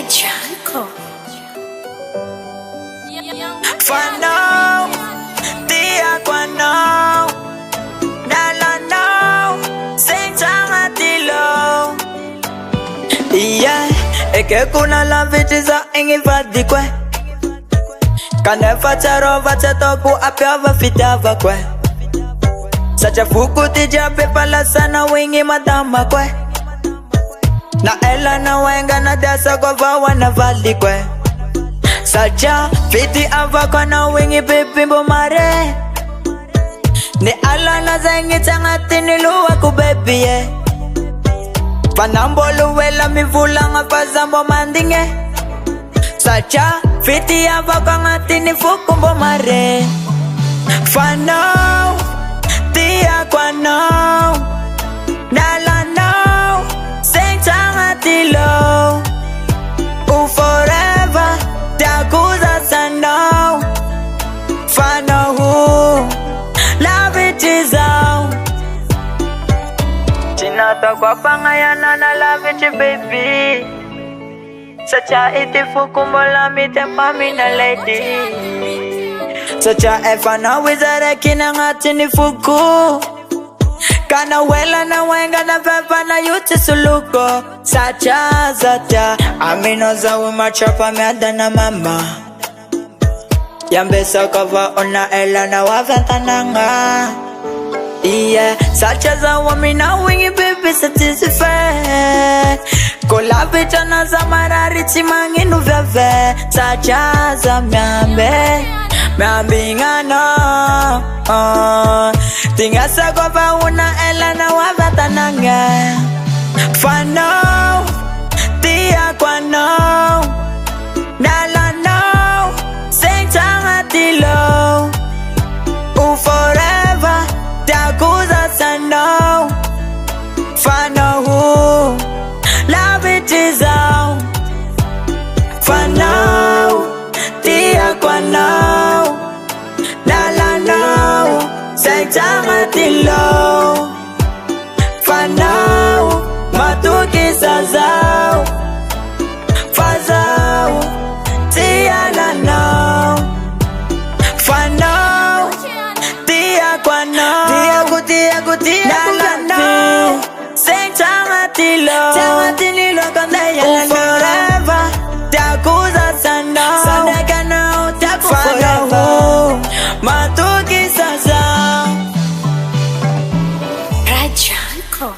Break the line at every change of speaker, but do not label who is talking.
Rajanko.
For now, dia kwa now, dala now, sing tanga tilo. Yeah, eke kuna la vitiza ingi vadi kwe. Kane fataro vatatoku apya vafitava kwe. Sacha fuku tija pepala sana wingi madama kwe. Na ela na wenga na dasa kwa vawa na vali kwe. Sacha fiti ava kwa na wingi pipi mbomare. Ni ala na zengi tangati niluwa kubebi ye. Panambolu wela mivula nga fazambo mandinge. Sacha fiti ava kwa ngati ni fuku mbomare. For now, dia kwa now, dala now, sing tangati low. Forever, dakuza sanao. For now, love it is out. Chinata kwa pangayana na love it baby. Sacha iti fukumbola mite pami na lady. Sacha efana wizare kina ngati ni fuku. Kana wela na wenga na pepa na yuti suluko. Sacha zata amino za umachapa meada na mama. Yambesa kava ona ela na waventananga. Yeah, Sacha za wamina wingi baby satisfied. Kolabita na za marari timanginu veve. Sacha za miambe ngana tingasa kova una ela na waventananga. For now, dia kwa now, dala now, sing tangati low. Forever, dakuza sanao. For now, love it is out. For now, dia kwa now, dala now, sing tangati low. For now, matuki sazao, fazao, tiana now. For now, dia kwa now, dia dala now, sing tangati lo, kandaya forever, dakuza sanao, sadaka now, daku forever, matuki sazao.
Rajanko.